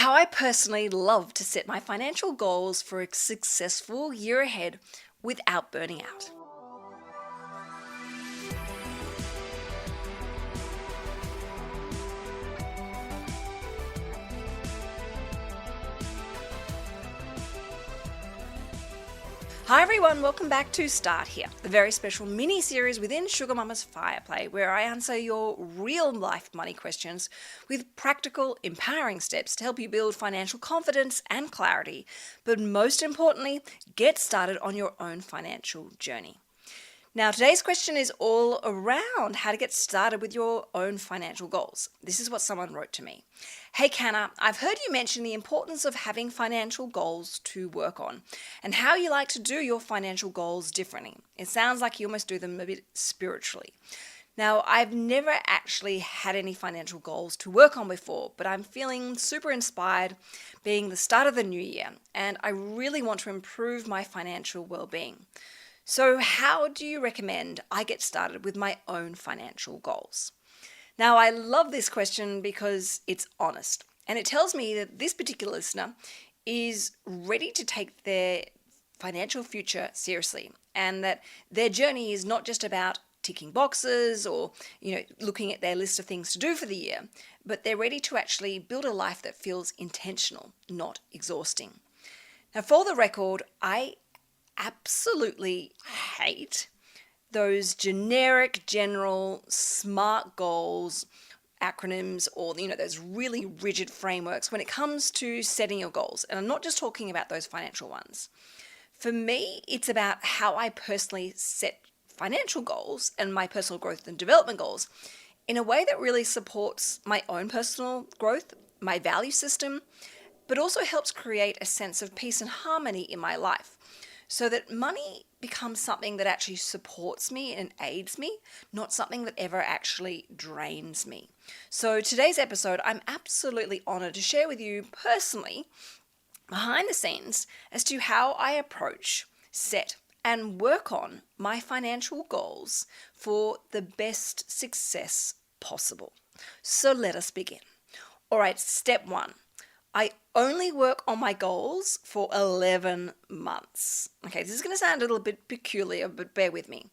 how I personally love to set my financial goals for a successful year ahead without burning out. Hi everyone, welcome back to Start Here, the very special mini-series within Sugar Mama's Fireplay, where I answer your real-life money questions with practical, empowering steps to help you build financial confidence and clarity, but most importantly, get started on your own financial journey. Now, today's question is all around how to get started with your own financial goals. This is what someone wrote to me. Hey, Canna, I've heard you mention the importance of having financial goals to work on and how you like to do your financial goals differently. It sounds like you almost do them a bit spiritually. Now, I've never actually had any financial goals to work on before, but I'm feeling super inspired being the start of the new year, and I really want to improve my financial well-being. So how do you recommend I get started with my own financial goals? Now, I love this question because it's honest, and it tells me that this particular listener is ready to take their financial future seriously, and that their journey is not just about ticking boxes or, looking at their list of things to do for the year, but they're ready to actually build a life that feels intentional, not exhausting. Now, for the record, I absolutely hate those generic, general, SMART goals, acronyms, or those really rigid frameworks when it comes to setting your goals. And I'm not just talking about those financial ones. For me, it's about how I personally set financial goals and my personal growth and development goals in a way that really supports my own personal growth, my value system, but also helps create a sense of peace and harmony in my life, so that money becomes something that actually supports me and aids me, not something that ever actually drains me. So today's episode, I'm absolutely honored to share with you personally, behind the scenes, as to how I approach, set, and work on my financial goals for the best success possible. So let us begin. All right, step one. I only work on my goals for 11 months. Okay, this is going to sound a little bit peculiar, but bear with me.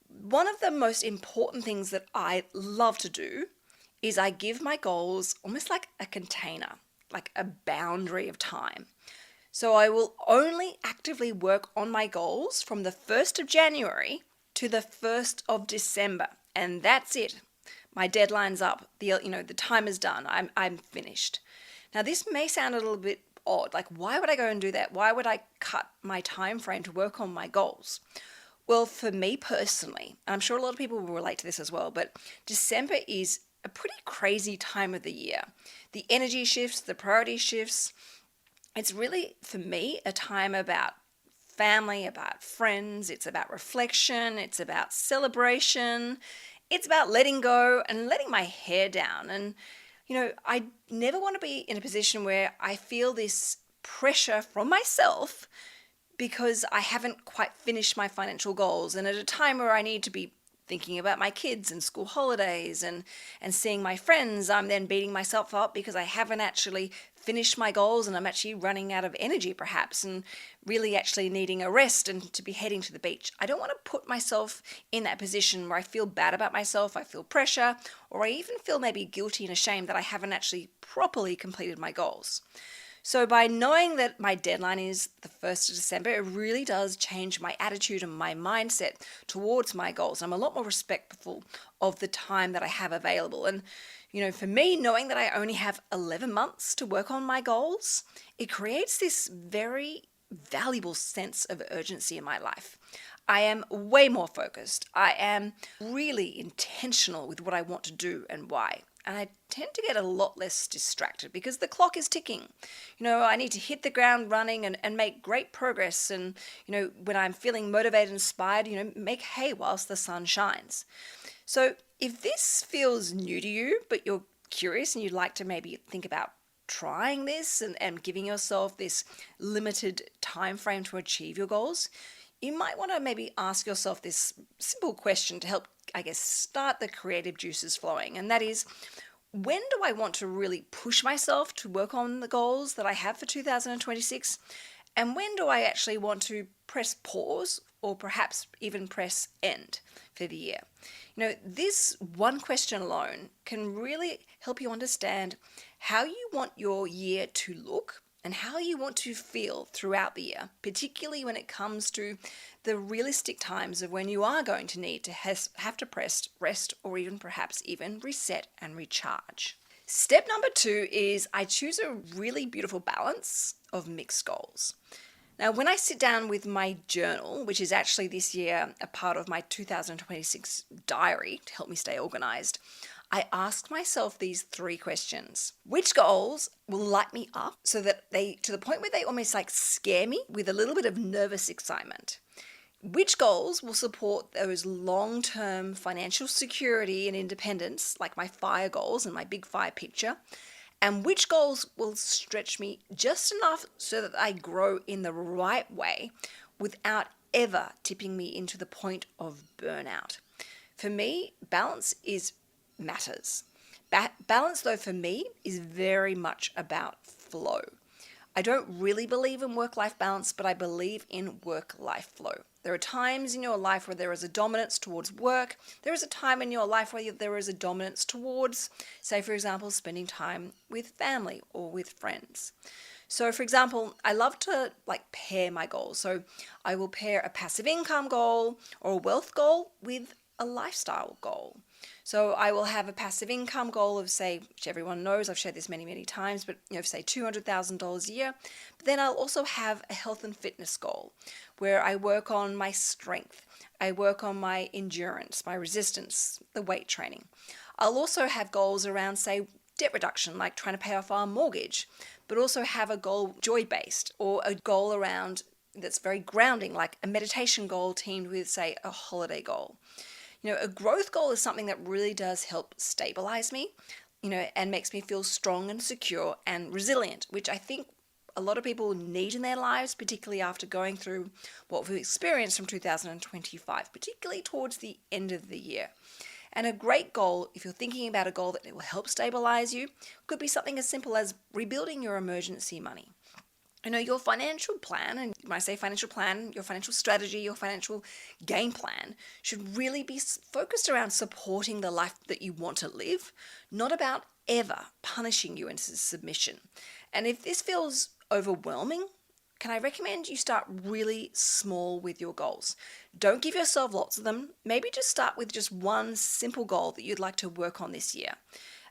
One of the most important things that I love to do is I give my goals almost like a container, like a boundary of time. So I will only actively work on my goals from the 1st of January to the 1st of December, and that's it. My deadline's up. The time is done. I'm finished. Now, this may sound a little bit odd, like why would I go and do that? Why would I cut my time frame to work on my goals? Well, for me personally, and I'm sure a lot of people will relate to this as well, but December is a pretty crazy time of the year. The energy shifts, the priority shifts. It's really, for me, a time about family, about friends. It's about reflection. It's about celebration. It's about letting go and letting my hair down. And I never want to be in a position where I feel this pressure from myself because I haven't quite finished my financial goals. And at a time where I need to be thinking about my kids and school holidays and seeing my friends, I'm then beating myself up because I haven't actually finished my goals and I'm actually running out of energy perhaps and really actually needing a rest and to be heading to the beach. I don't want to put myself in that position where I feel bad about myself, I feel pressure, or I even feel maybe guilty and ashamed that I haven't actually properly completed my goals. So by knowing that my deadline is the 1st of December, it really does change my attitude and my mindset towards my goals. I'm a lot more respectful of the time that I have available. And, for me, knowing that I only have 11 months to work on my goals, it creates this very valuable sense of urgency in my life. I am way more focused. I am really intentional with what I want to do and why. And I tend to get a lot less distracted because the clock is ticking. I need to hit the ground running and make great progress. And, when I'm feeling motivated and inspired, make hay whilst the sun shines. So if this feels new to you, but you're curious and you'd like to maybe think about trying this and giving yourself this limited time frame to achieve your goals, you might want to maybe ask yourself this simple question to help, start the creative juices flowing. And that is, when do I want to really push myself to work on the goals that I have for 2026? And when do I actually want to press pause or perhaps even press end for the year? This one question alone can really help you understand how you want your year to look and how you want to feel throughout the year, particularly when it comes to the realistic times of when you are going to need to have to press rest or even perhaps even reset and recharge. Step number 2 is I choose a really beautiful balance of mixed goals. Now, when I sit down with my journal, which is actually this year a part of my 2026 diary to help me stay organized, I ask myself these 3 questions. Which goals will light me up so that to the point where they almost like scare me with a little bit of nervous excitement? Which goals will support those long-term financial security and independence, like my FIRE goals and my big FIRE picture? And which goals will stretch me just enough so that I grow in the right way without ever tipping me into the point of burnout? For me, balance matters. Balance, though, for me, is very much about flow. I don't really believe in work-life balance, but I believe in work-life flow. There are times in your life where there is a dominance towards work. There is a time in your life where there is a dominance towards, say, for example, spending time with family or with friends. So, for example, I love to pair my goals. So I will pair a passive income goal or a wealth goal with a lifestyle goal. So I will have a passive income goal of, say, which everyone knows, I've shared this many, many times, but say $200,000 a year. But then I'll also have a health and fitness goal where I work on my strength. I work on my endurance, my resistance, the weight training. I'll also have goals around, say, debt reduction, like trying to pay off our mortgage, but also have a goal joy-based or a goal around that's very grounding, like a meditation goal teamed with, say, a holiday goal. A growth goal is something that really does help stabilize me, and makes me feel strong and secure and resilient, which I think a lot of people need in their lives, particularly after going through what we've experienced from 2025, particularly towards the end of the year. And a great goal, if you're thinking about a goal that will help stabilize you, could be something as simple as rebuilding your emergency money. Your financial plan, and when I say financial plan, your financial strategy, your financial game plan should really be focused around supporting the life that you want to live, not about ever punishing you into submission. And if this feels overwhelming, can I recommend you start really small with your goals? Don't give yourself lots of them. Maybe just start with just one simple goal that you'd like to work on this year.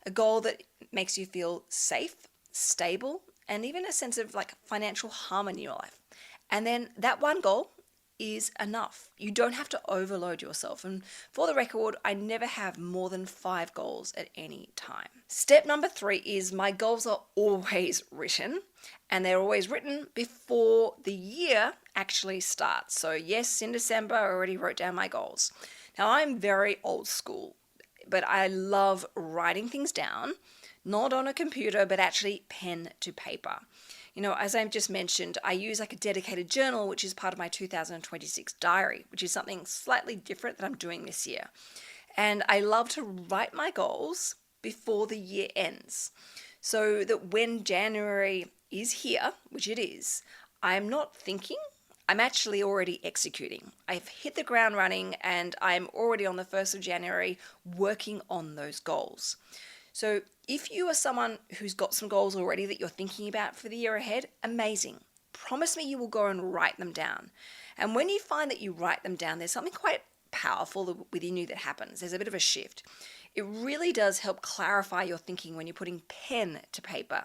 A goal that makes you feel safe, stable, and even a sense of financial harmony in your life. And then that one goal is enough. You don't have to overload yourself. And for the record, I never have more than 5 goals at any time. Step number 3 is my goals are always written, and they're always written before the year actually starts. So yes, in December, I already wrote down my goals. Now, I'm very old school, but I love writing things down, not on a computer, but actually pen to paper. As I just mentioned, I use a dedicated journal, which is part of my 2026 diary, which is something slightly different that I'm doing this year. And I love to write my goals before the year ends, so that when January is here, which it is, I'm not thinking, I'm actually already executing. I've hit the ground running and I'm already on the 1st of January working on those goals. So if you are someone who's got some goals already that you're thinking about for the year ahead, amazing. Promise me you will go and write them down. And when you find that you write them down, there's something quite powerful within you that happens. There's a bit of a shift. It really does help clarify your thinking when you're putting pen to paper.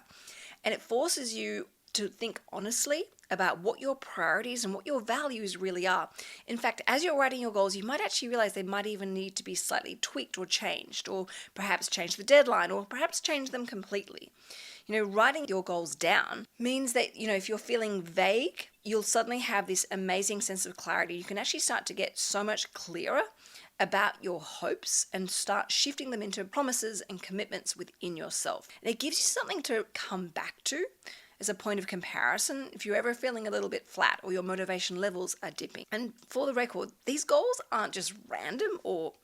And it forces you to think honestly about what your priorities and what your values really are. In fact, as you're writing your goals, you might actually realize they might even need to be slightly tweaked or changed, or perhaps change the deadline, or perhaps change them completely. Writing your goals down means that, if you're feeling vague, you'll suddenly have this amazing sense of clarity. You can actually start to get so much clearer about your hopes and start shifting them into promises and commitments within yourself. And it gives you something to come back to as a point of comparison if you're ever feeling a little bit flat or your motivation levels are dipping. And for the record, these goals aren't just random or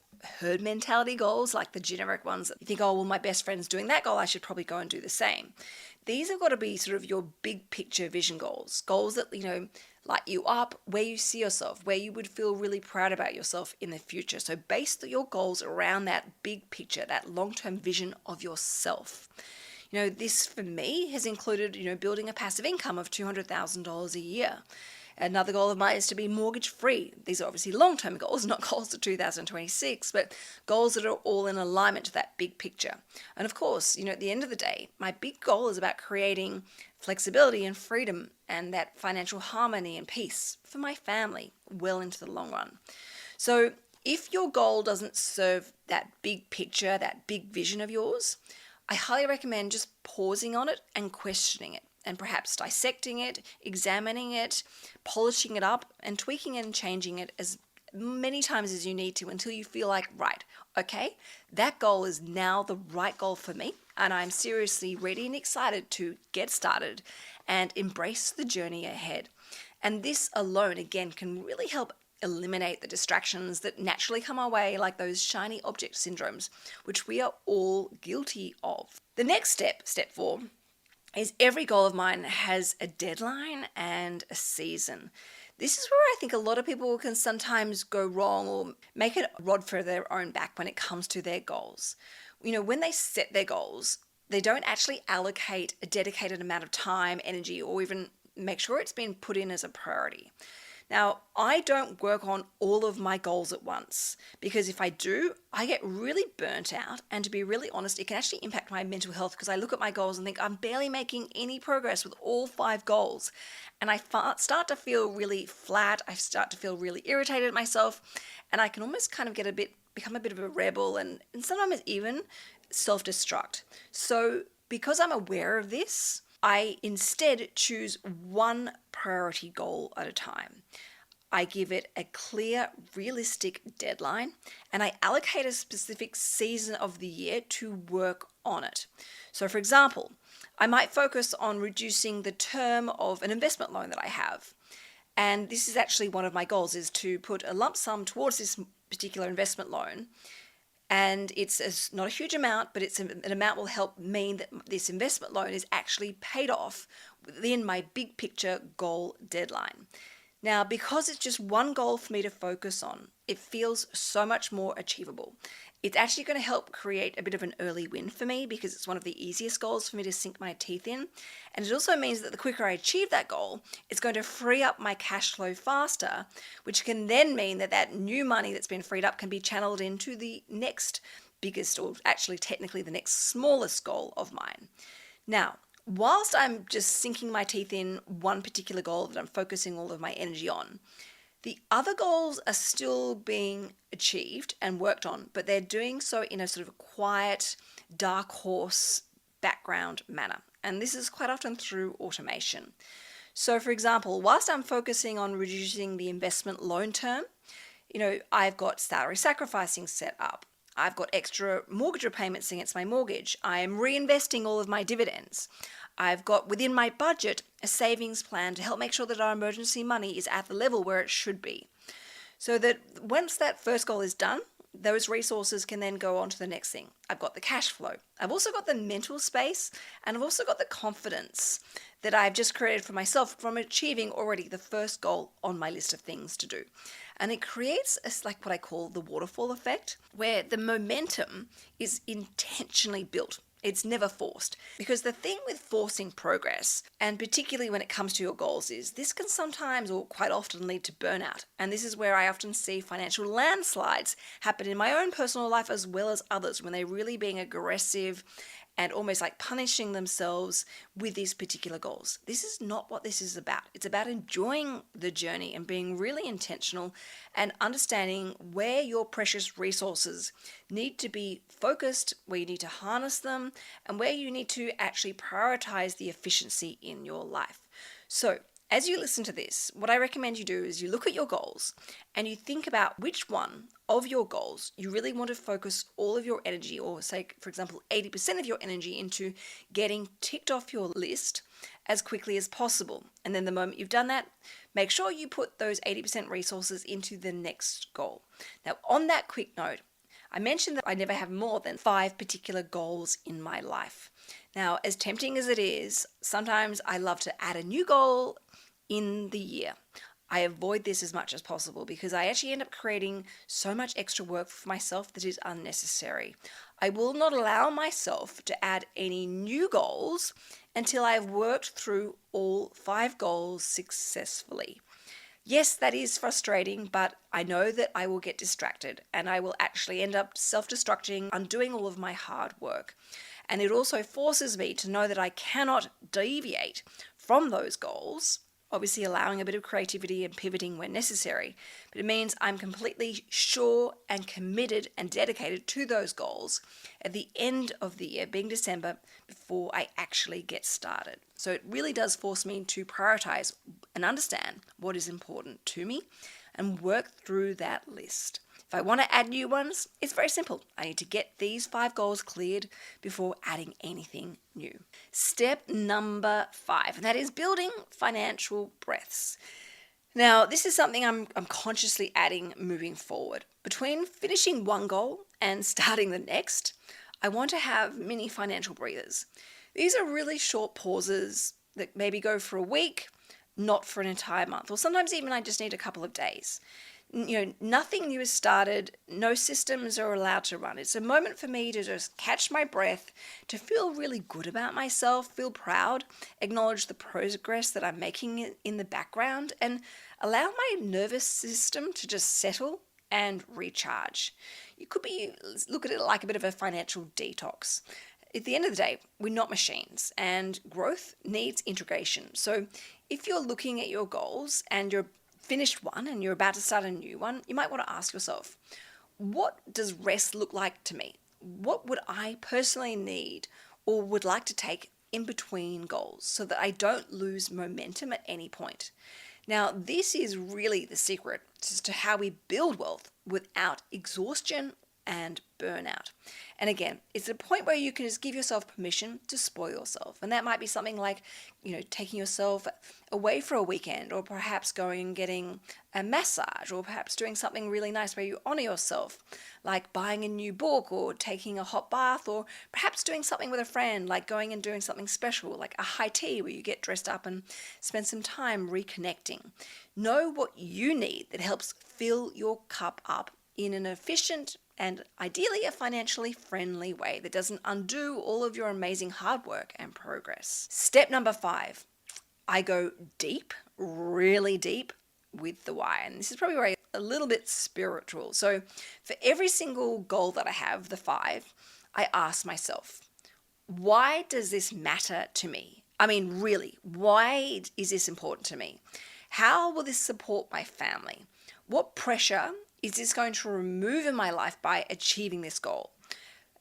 herd mentality goals, like the generic ones that you think, oh, well, my best friend's doing that goal, I should probably go and do the same. These have got to be sort of your big picture vision goals, goals that, light you up, where you see yourself, where you would feel really proud about yourself in the future. So base your goals around that big picture, that long-term vision of yourself. This for me has included, building a passive income of $200,000 a year. Another goal of mine is to be mortgage free. These are obviously long-term goals, not goals to 2026, but goals that are all in alignment to that big picture. And of course, at the end of the day, my big goal is about creating flexibility and freedom and that financial harmony and peace for my family well into the long run. So if your goal doesn't serve that big picture, that big vision of yours, I highly recommend just pausing on it and questioning it, and perhaps dissecting it, examining it, polishing it up, and tweaking it and changing it as many times as you need to until you feel like, right, okay, that goal is now the right goal for me, and I'm seriously ready and excited to get started and embrace the journey ahead. And this alone, again, can really help eliminate the distractions that naturally come our way, like those shiny object syndromes, which we are all guilty of. The next step 4, is every goal of mine has a deadline and a season. This is where I think a lot of people can sometimes go wrong or make it a rod for their own back when it comes to their goals. When they set their goals, they don't actually allocate a dedicated amount of time, energy, or even make sure it's been put in as a priority. Now, I don't work on all of my goals at once, because if I do, I get really burnt out. And to be really honest, it can actually impact my mental health, because I look at my goals and think I'm barely making any progress with all 5 goals. And I start to feel really flat. I start to feel really irritated at myself. And I can almost kind of become a bit of a rebel and sometimes even self-destruct. So because I'm aware of this, I instead choose one priority goal at a time. I give it a clear, realistic deadline, and I allocate a specific season of the year to work on it. So, for example, I might focus on reducing the term of an investment loan that I have. And this is actually one of my goals, is to put a lump sum towards this particular investment loan. And it's not a huge amount, but it's an amount will help mean that this investment loan is actually paid off within my big picture goal deadline. Now, because it's just one goal for me to focus on, it feels so much more achievable. It's actually going to help create a bit of an early win for me, because it's one of the easiest goals for me to sink my teeth in. And it also means that the quicker I achieve that goal, it's going to free up my cash flow faster, which can then mean that that new money that's been freed up can be channeled into the next biggest, or actually technically the next smallest goal of mine. Now, whilst I'm just sinking my teeth in one particular goal that I'm focusing all of my energy on, the other goals are still being achieved and worked on, but they're doing so in a sort of quiet, dark horse background manner. And this is quite often through automation. So, for example, whilst I'm focusing on reducing the investment loan term, I've got salary sacrificing set up. I've got extra mortgage repayments against my mortgage. I am reinvesting all of my dividends. I've got within my budget a savings plan to help make sure that our emergency money is at the level where it should be. So that once that first goal is done, those resources can then go on to the next thing. I've got the cash flow. I've also got the mental space, and I've also got the confidence that I've just created for myself from achieving already the first goal on my list of things to do. And it creates like what I call the waterfall effect, where the momentum is intentionally built. It's never forced. Because the thing with forcing progress, and particularly when it comes to your goals, is this can sometimes or quite often lead to burnout. And this is where I often see financial landslides happen in my own personal life as well as others, when they're really being aggressive and almost like punishing themselves with these particular goals. This is not what this is about. It's about enjoying the journey and being really intentional and understanding where your precious resources need to be focused, where you need to harness them, and where you need to actually prioritize the efficiency in your life. So, as you listen to this, what I recommend you do is you look at your goals and you think about which one of your goals you really want to focus all of your energy, or say, for example, 80% of your energy into getting ticked off your list as quickly as possible. And then the moment you've done that, make sure you put those 80% resources into the next goal. Now, on that quick note, I mentioned that I never have more than 5 particular goals in my life. Now, as tempting as it is, sometimes I love to add a new goal in the year. I avoid this as much as possible because I actually end up creating so much extra work for myself that is unnecessary. I will not allow myself to add any new goals until I have worked through all 5 goals successfully. Yes, that is frustrating, but I know that I will get distracted and I will actually end up self-destructing, undoing all of my hard work. And it also forces me to know that I cannot deviate from those goals, obviously allowing a bit of creativity and pivoting when necessary. But it means I'm completely sure and committed and dedicated to those goals at the end of the year, being December, before I actually get started. So it really does force me to prioritize and understand what is important to me and work through that list. If I want to add new ones, it's very simple. I need to get these 5 goals cleared before adding anything new. Step number 5, and that is building financial breaths. Now, this is something I'm consciously adding moving forward. Between finishing one goal and starting the next, I want to have mini financial breathers. These are really short pauses that maybe go for a week, not for an entire month, or sometimes even I just need a couple of days. Nothing new is started, no systems are allowed to run. It's a moment for me to just catch my breath, to feel really good about myself, feel proud, acknowledge the progress that I'm making in the background, and allow my nervous system to just settle and recharge. You could look at it like a bit of a financial detox. At the end of the day, we're not machines, and growth needs integration. So if you're looking at your goals and you're finished one and you're about to start a new one, you might want to ask yourself, what does rest look like to me? What would I personally need or would like to take in between goals so that I don't lose momentum at any point? Now, this is really the secret as to how we build wealth without exhaustion and burnout. And again, it's a point where you can just give yourself permission to spoil yourself. And that might be something like, taking yourself away for a weekend, or perhaps going and getting a massage, or perhaps doing something really nice where you honor yourself, like buying a new book or taking a hot bath, or perhaps doing something with a friend, like going and doing something special, like a high tea where you get dressed up and spend some time reconnecting. Know what you need that helps fill your cup up in an efficient and ideally a financially friendly way that doesn't undo all of your amazing hard work and progress. Step number 5, I go deep, really deep with the why. And this is probably where I get a little bit spiritual. So for every single goal that I have, the 5, I ask myself, why does this matter to me? I mean, really, why is this important to me? How will this support my family? What pressure is this going to remove in my life by achieving this goal?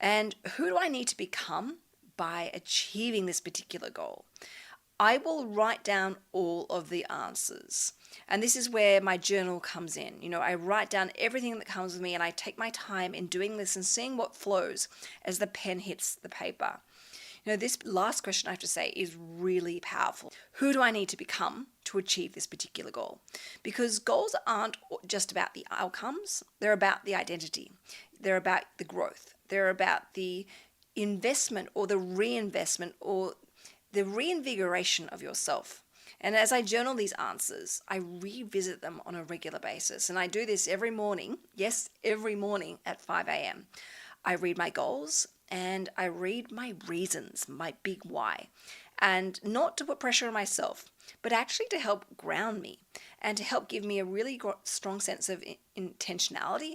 And who do I need to become by achieving this particular goal? I will write down all of the answers. And this is where my journal comes in. I write down everything that comes with me and I take my time in doing this and seeing what flows as the pen hits the paper. This last question I have to say is really powerful. Who do I need to become to achieve this particular goal? Because goals aren't just about the outcomes, they're about the identity. They're about the growth. They're about the investment or the reinvestment or the reinvigoration of yourself. And as I journal these answers, I revisit them on a regular basis. And I do this every morning. Yes, every morning at 5 a.m. I read my goals and I read my reasons, my big why. And not to put pressure on myself, but actually to help ground me and to help give me a really strong sense of intentionality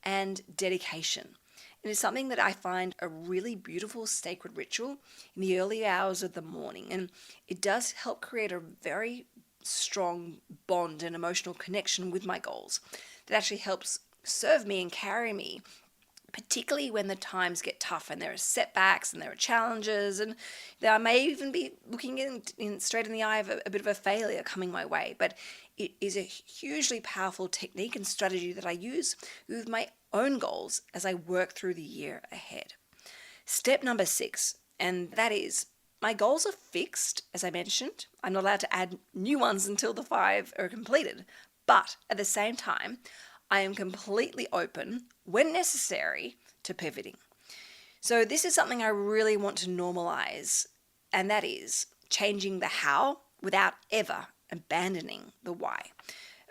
and dedication. It is something that I find a really beautiful sacred ritual in the early hours of the morning. And it does help create a very strong bond and emotional connection with my goals that actually helps serve me and carry me, particularly when the times get tough and there are setbacks and there are challenges, and I may even be looking in straight in the eye of a bit of a failure coming my way. But it is a hugely powerful technique and strategy that I use with my own goals as I work through the year ahead. Step number 6, and that is my goals are fixed, as I mentioned. I'm not allowed to add new ones until the 5 are completed. But at the same time, I am completely open, when necessary, to pivoting. So this is something I really want to normalize, and that is changing the how without ever abandoning the why.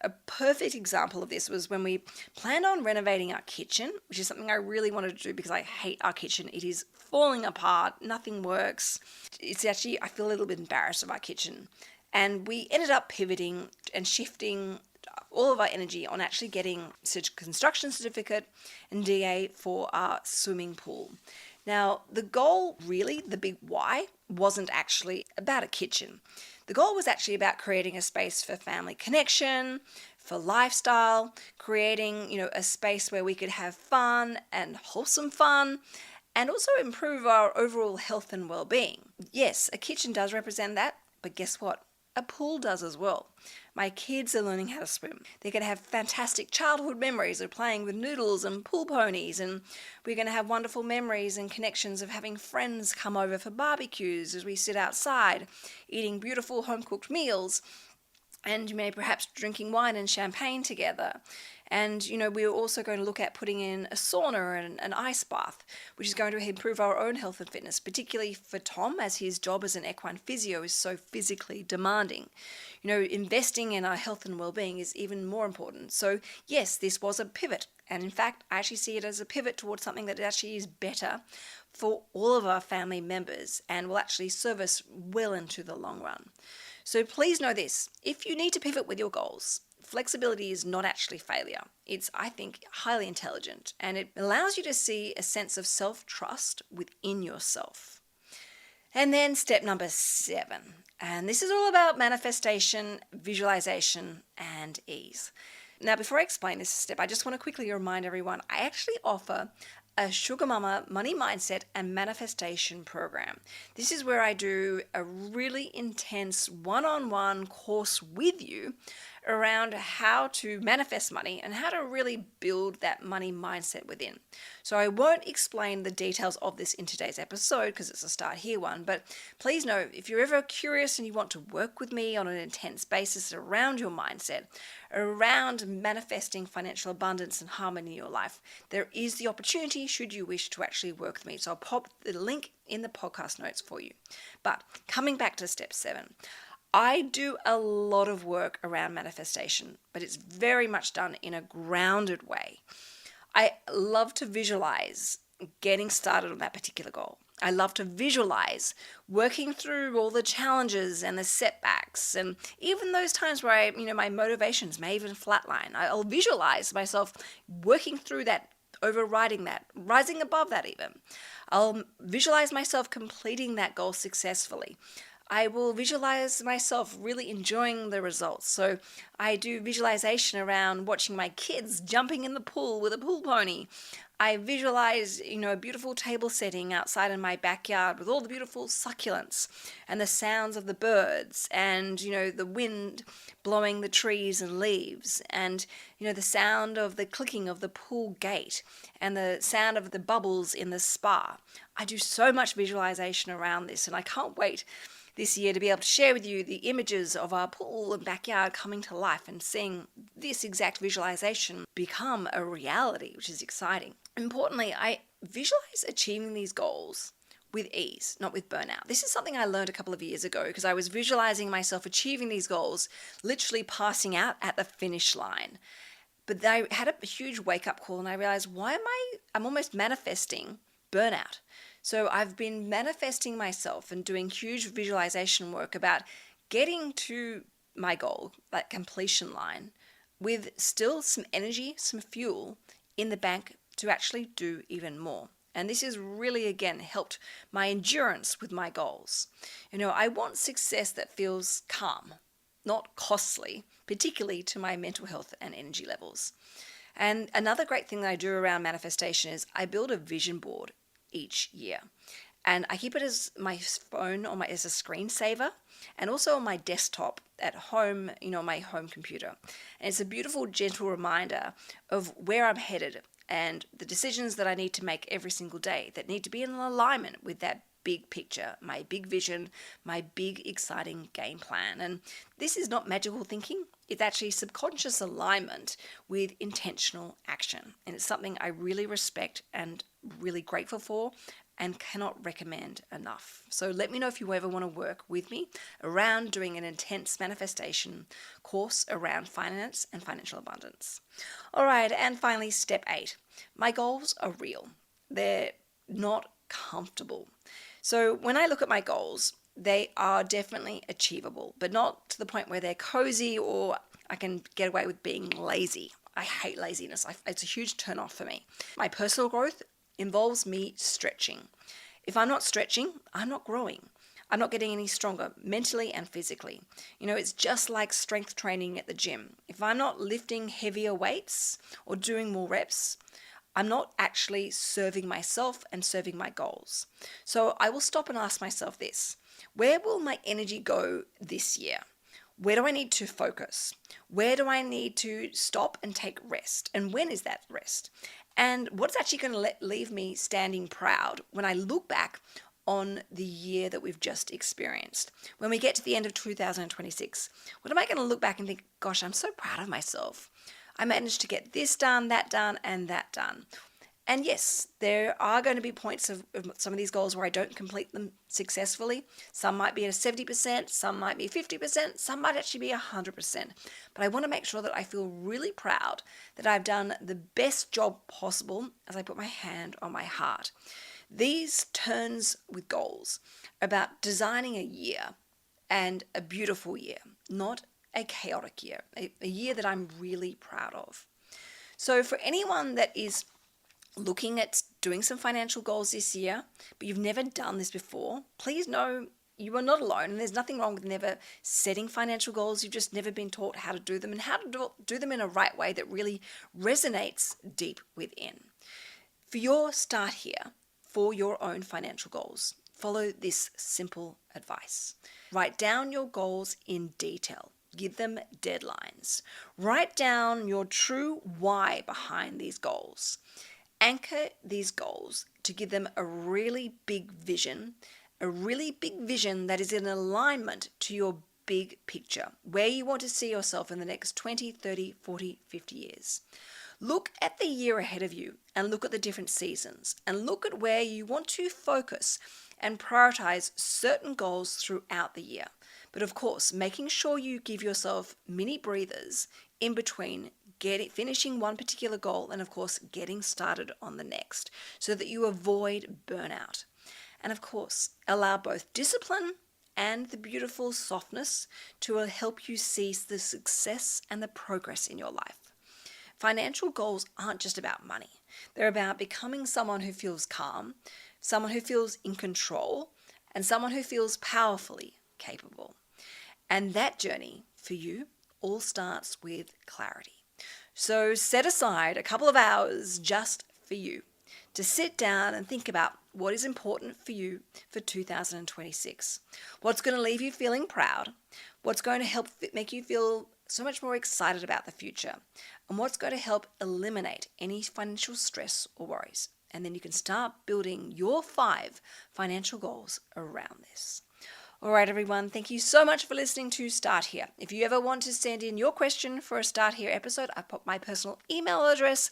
A perfect example of this was when we planned on renovating our kitchen, which is something I really wanted to do because I hate our kitchen. It is falling apart, nothing works. It's actually, I feel a little bit embarrassed of our kitchen. And we ended up pivoting and shifting all of our energy on actually getting such construction certificate and DA for our swimming pool. Now, the goal, really, the big why, wasn't actually about a kitchen. The goal was actually about creating a space for family connection, for lifestyle, creating, a space where we could have fun and wholesome fun, and also improve our overall health and well-being. Yes, a kitchen does represent that, but guess what? A pool does as well. My kids are learning how to swim. They're going to have fantastic childhood memories of playing with noodles and pool ponies, and we're going to have wonderful memories and connections of having friends come over for barbecues as we sit outside, eating beautiful home-cooked meals, and perhaps drinking wine and champagne together. And, we're also going to look at putting in a sauna and an ice bath, which is going to improve our own health and fitness, particularly for Tom, as his job as an equine physio is so physically demanding. Investing in our health and well-being is even more important. So, yes, this was a pivot. And in fact, I actually see it as a pivot towards something that actually is better for all of our family members and will actually serve us well into the long run. So please know this, if you need to pivot with your goals, flexibility is not actually failure. It's, I think, highly intelligent, and it allows you to see a sense of self-trust within yourself. And then step number 7, and this is all about manifestation, visualization, and ease. Now, before I explain this step, I just want to quickly remind everyone, I actually offer a Sugar Mama Money Mindset and Manifestation program. This is where I do a really intense one-on-one course with you around how to manifest money and how to really build that money mindset within. So I won't explain the details of this in today's episode because it's a start here one, but please know if you're ever curious and you want to work with me on an intense basis around your mindset, around manifesting financial abundance and harmony in your life, there is the opportunity should you wish to actually work with me. So I'll pop the link in the podcast notes for you. But coming back to step 7, I do a lot of work around manifestation, but it's very much done in a grounded way. I love to visualize getting started on that particular goal. I love to visualize working through all the challenges and the setbacks, and even those times where my motivations may even flatline. I'll visualize myself working through that, overriding that, rising above that even. I'll visualize myself completing that goal successfully. I will visualize myself really enjoying the results. So I do visualization around watching my kids jumping in the pool with a pool pony. I visualize, a beautiful table setting outside in my backyard with all the beautiful succulents and the sounds of the birds and, the wind blowing the trees and leaves and, the sound of the clicking of the pool gate and the sound of the bubbles in the spa. I do so much visualization around this, and I can't wait this year to be able to share with you the images of our pool and backyard coming to life and seeing this exact visualization become a reality, which is exciting. Importantly, I visualize achieving these goals with ease, not with burnout. This is something I learned a couple of years ago because I was visualizing myself achieving these goals, literally passing out at the finish line. But I had a huge wake-up call and I realized, I'm almost manifesting burnout. So I've been manifesting myself and doing huge visualization work about getting to my goal, that completion line, with still some energy, some fuel in the bank to actually do even more. And this has really, again, helped my endurance with my goals. I want success that feels calm, not costly, particularly to my mental health and energy levels. And another great thing that I do around manifestation is I build a vision board each year. And I keep it as my phone as a screensaver and also on my desktop at home, my home computer. And it's a beautiful, gentle reminder of where I'm headed and the decisions that I need to make every single day that need to be in alignment with that big picture, my big vision, my big exciting game plan. And this is not magical thinking. It's actually subconscious alignment with intentional action. And it's something I really respect and really grateful for and cannot recommend enough. So let me know if you ever want to work with me around doing an intense manifestation course around finance and financial abundance. All right, and finally, step 8. My goals are real. They're not comfortable. So when I look at my goals, they are definitely achievable, but not to the point where they're cozy or I can get away with being lazy. I hate laziness. It's a huge turn off for me. My personal growth involves me stretching. If I'm not stretching, I'm not growing. I'm not getting any stronger mentally and physically. It's just like strength training at the gym. If I'm not lifting heavier weights or doing more reps, I'm not actually serving myself and serving my goals. So I will stop and ask myself this: where will my energy go this year? Where do I need to focus? Where do I need to stop and take rest? And when is that rest? And what's actually going to leave me standing proud when I look back on the year that we've just experienced? When we get to the end of 2026, what am I going to look back and think, gosh, I'm so proud of myself. I managed to get this done, and that done. And yes, there are going to be points of some of these goals where I don't complete them successfully. Some might be at a 70%, some might be 50%, some might actually be 100%. But I want to make sure that I feel really proud that I've done the best job possible as I put my hand on my heart. These turns with goals are about designing a year, and a beautiful year, not a chaotic year, a year that I'm really proud of. So for anyone that is looking at doing some financial goals this year, but you've never done this before, please know you are not alone, and there's nothing wrong with never setting financial goals. You've just never been taught how to do them and how to do them in a right way that really resonates deep within. For your start here, for your own financial goals, follow this simple advice. Write down your goals in detail. Give them deadlines. Write down your true why behind these goals. Anchor these goals to give them a really big vision that is in alignment to your big picture, where you want to see yourself in the next 20, 30, 40, 50 years. Look at the year ahead of you and look at the different seasons and look at where you want to focus and prioritize certain goals throughout the year. But of course, making sure you give yourself mini breathers in between finishing one particular goal and of course getting started on the next, so that you avoid burnout. And of course, allow both discipline and the beautiful softness to help you see the success and the progress in your life. Financial goals aren't just about money. They're about becoming someone who feels calm, someone who feels in control, and someone who feels powerfully capable. And that journey for you all starts with clarity. So set aside a couple of hours just for you to sit down and think about what is important for you for 2026. What's going to leave you feeling proud? What's going to help make you feel so much more excited about the future? And what's going to help eliminate any financial stress or worries? And then you can start building your 5 financial goals around this. All right, everyone, thank you so much for listening to Start Here. If you ever want to send in your question for a Start Here episode, I put my personal email address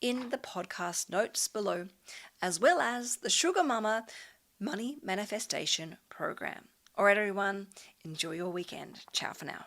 in the podcast notes below, as well as the Sugar Mama Money Manifestation Program. All right, everyone, enjoy your weekend. Ciao for now.